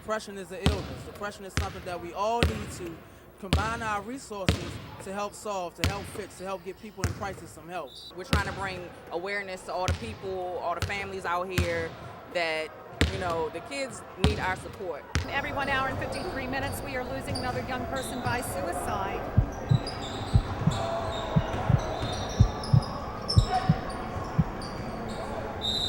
depression is an illness. Depression is something that we all need to combine our resources to help solve, to help fix, to help get people in crisis some help. We're trying to bring awareness to all the people, all the families out here that, the kids need our support. Every 1 hour and 53 minutes, we are losing another young person by suicide.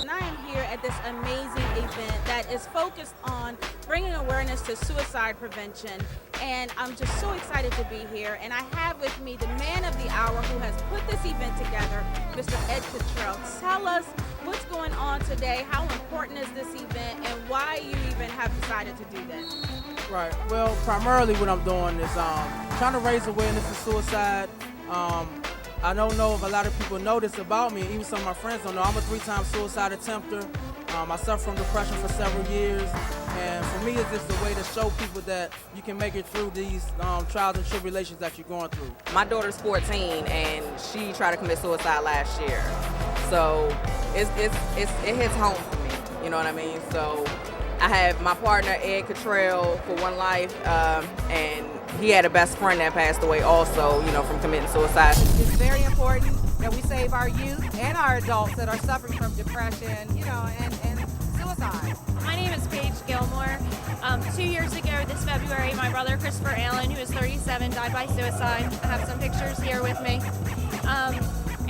And I am here at this amazing event that is focused on bringing awareness to suicide prevention. And I'm just so excited to be here. And I have with me the man of the hour who has put this event together, Mr. Ed Kittrell. Tell us what's going on today, how important is this event, and why you even have decided to do this. Right. Well, primarily what I'm doing is trying to raise awareness to suicide. I don't know if a lot of people know this about me, even some of my friends don't know. I'm a 3-time suicide attempter. I suffered from depression for several years, and for me it's just a way to show people that you can make it through these trials and tribulations that you're going through. My daughter's 14 and she tried to commit suicide last year. So it hits home for me, you know what I mean? So I have my partner Ed Kittrell for One Life, and he had a best friend that passed away also, from committing suicide. It's very important that we save our youth and our adults that are suffering from depression, and suicide. My name is Paige Gilmore. 2 years ago this February, my brother Christopher Allen, who is 37, died by suicide. I have some pictures here with me.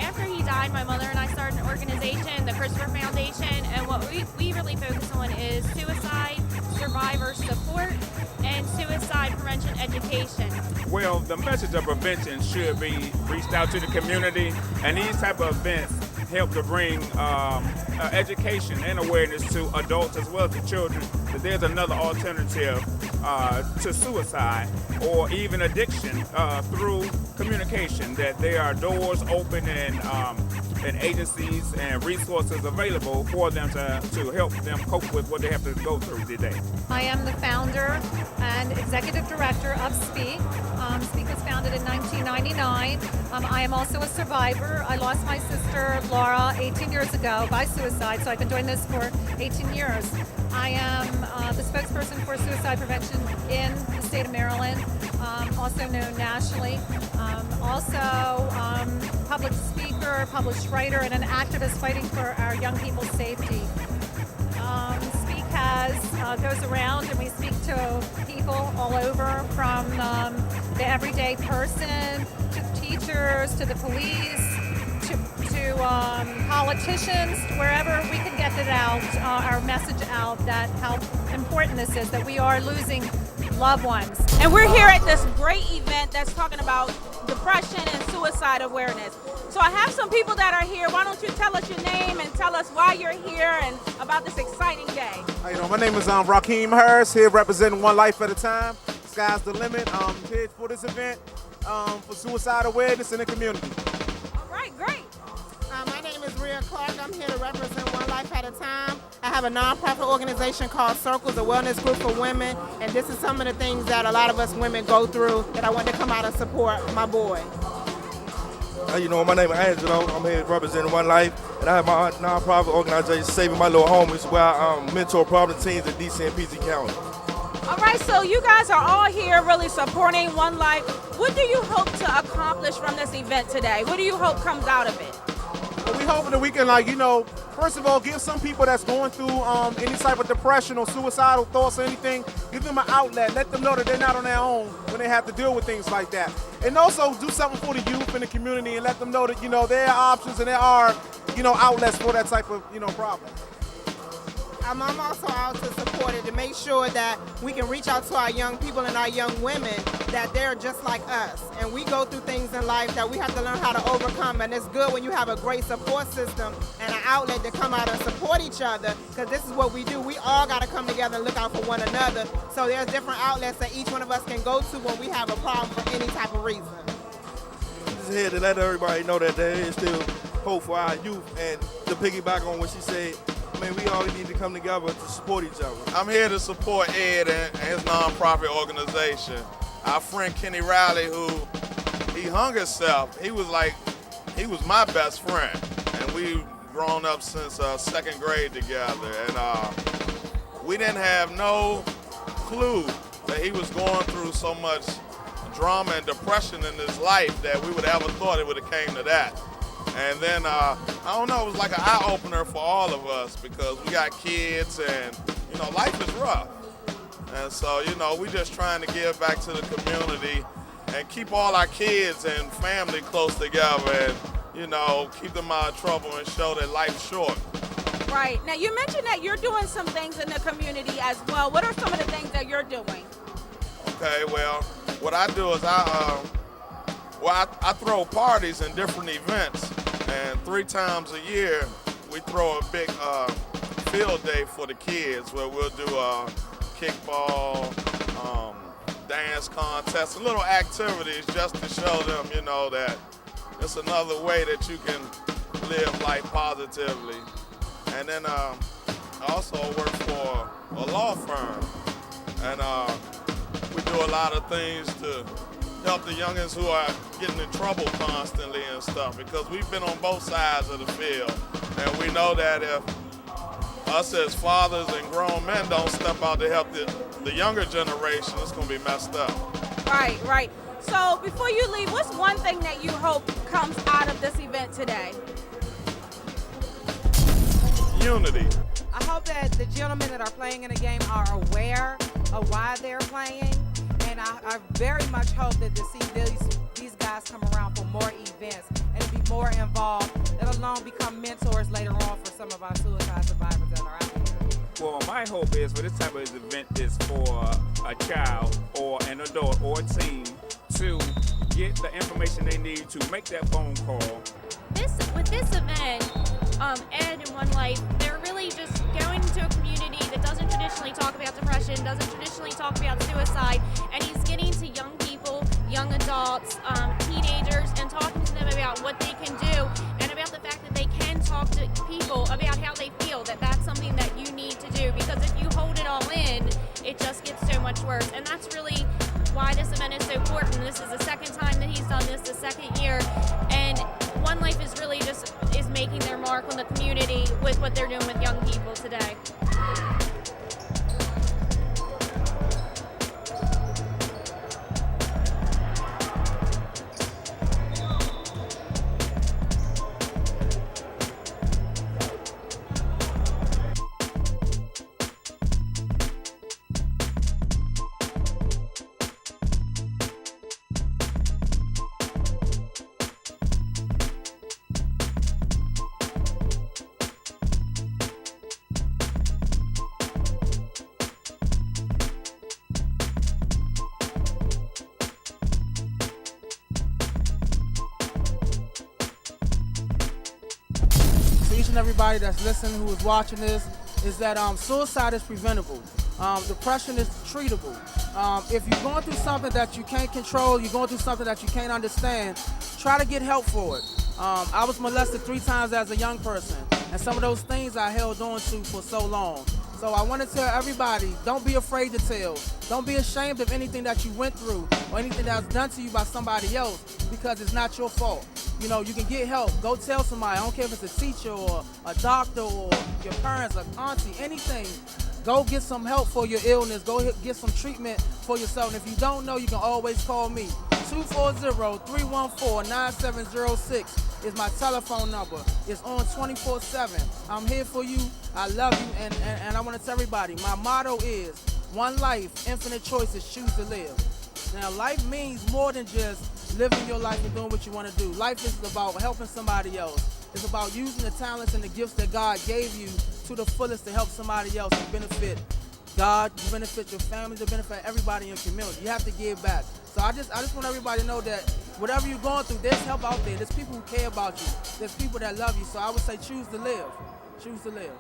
After he died, my mother and I started an organization, the Christopher Foundation, and what we really focus on is suicide survivor support and suicide prevention education. Well, the message of prevention should be reached out to the community, and these type of events help to bring education and awareness to adults as well as to children that there's another alternative to suicide or even addiction through communication, that there are doors open and agencies and resources available for them to help them cope with what they have to go through today. I am the founder and executive director of Speak. Speak was founded in 1999. I am also a survivor. I lost my sister Laura 18 years ago by suicide, so I've been doing this for 18 years. I am the spokesperson for suicide prevention in the state of Maryland, also known nationally. Also public speaker, published writer, and an activist fighting for our young people's safety. Speak goes around and we speak to people all over, from the everyday person to teachers to the police to politicians, wherever we can get it out, our message out, that how important this is, that we are losing loved ones. And we're here at this great event that's talking about depression and suicide awareness. So I have some people that are here. Why don't you tell us your name and tell us why you're here and about this exciting day. How you doing? My name is Rakeem Harris, here representing One Life at a Time. Sky's the limit. Here for this event for suicide awareness in the community. All right, great. My name is Rhea Clark. I'm here to represent One Life at a Time. I have a nonprofit organization called Circles, a wellness group for women, and this is some of the things that a lot of us women go through that I want to come out and support my boy. How you doing? My name is Angelo. I'm here representing One Life, and I have my nonprofit organization, Saving My Little Homies, where I mentor problem teens in DC and PG County. All right, so you guys are all here really supporting One Life. What do you hope to accomplish from this event today? What do you hope comes out of it? We hoping that we can, first of all, give some people that's going through any type of depression or suicidal thoughts or anything, give them an outlet, let them know that they're not on their own when they have to deal with things like that. And also do something for the youth in the community and let them know that, there are options and there are, outlets for that type of, problem. I'm also out to support it, to make sure that we can reach out to our young people and our young women, that they're just like us. And we go through things in life that we have to learn how to overcome. And it's good when you have a great support system and an outlet to come out and support each other, because this is what we do. We all got to come together and look out for one another. So there's different outlets that each one of us can go to when we have a problem for any type of reason. I'm just here to let everybody know that there is still hope for our youth, and to piggyback on what she said, we all need to come together to support each other. I'm here to support Ed and his nonprofit organization. Our friend Kenny Riley, who he hung himself, he was my best friend, and we've grown up since second grade together. And we didn't have no clue that he was going through so much drama and depression in his life that we would have ever thought it would have came to that. And then, I don't know, it was like an eye-opener for all of us because we got kids and, you know, life is rough. And so, you know, we're just trying to give back to the community and keep all our kids and family close together and, you know, keep them out of trouble and show that life's short. Right. Now, you mentioned that you're doing some things in the community as well. What are some of the things that you're doing? Okay, well, what I do is I throw parties and different events, and 3 times a year we throw a big field day for the kids where we'll do kickball, dance contests, little activities just to show them, you know, that it's another way that you can live life positively. And then I also work for a law firm, and we do a lot of things to help the youngins who are getting in trouble constantly and stuff, because we've been on both sides of the field, and we know that if us as fathers and grown men don't step out to help the younger generation, it's going to be messed up. Right, right. So before you leave, what's one thing that you hope comes out of this event today? Unity. I hope that the gentlemen that are playing in the game are aware of why they're playing, and I very much hope that to see these guys come around for more events and to be more involved, let alone become mentors later on for some of our suicide survivors that are out here. Well, my hope is for this type of event is for a child or an adult or a teen to get the information they need to make that phone call. With this event, Ed and One Life, they're really just going into a community that doesn't traditionally talk about depression, doesn't traditionally talk about suicide, and he's getting to young people, young adults, teenagers, and talking to them about what they can do and about the fact that they can talk to people about how they feel, that that's something that you need to do, because if you hold it all in, it just gets so much worse. And that's really why this event is so important. This is the second time that he's done this, the second year, and One Life is really just making their mark on the community with what they're doing with young people today. Each and everybody that's listening, who is watching this, is that suicide is preventable. Depression is treatable. If you're going through something that you can't control, you're going through something that you can't understand, try to get help for it. I was molested 3 times as a young person, and some of those things I held on to for so long. So I want to tell everybody, don't be afraid to tell. Don't be ashamed of anything that you went through or anything that was done to you by somebody else, because it's not your fault. You know, you can get help. Go tell somebody. I don't care if it's a teacher or a doctor or your parents, or auntie, anything. Go get some help for your illness. Go get some treatment for yourself. And if you don't know, you can always call me. 240-314-9706 is my telephone number. It's on 24/7. I'm here for you. I love you, and I want to tell everybody, my motto is one life, infinite choices, choose to live. Now, life means more than just living your life and doing what you want to do. Life is about helping somebody else. It's about using the talents and the gifts that God gave you to the fullest to help somebody else and benefit God, you benefit your family, to benefit everybody in your community. You have to give back. So I just want everybody to know that whatever you're going through, there's help out there. There's people who care about you. There's people that love you. So I would say choose to live. Choose to live.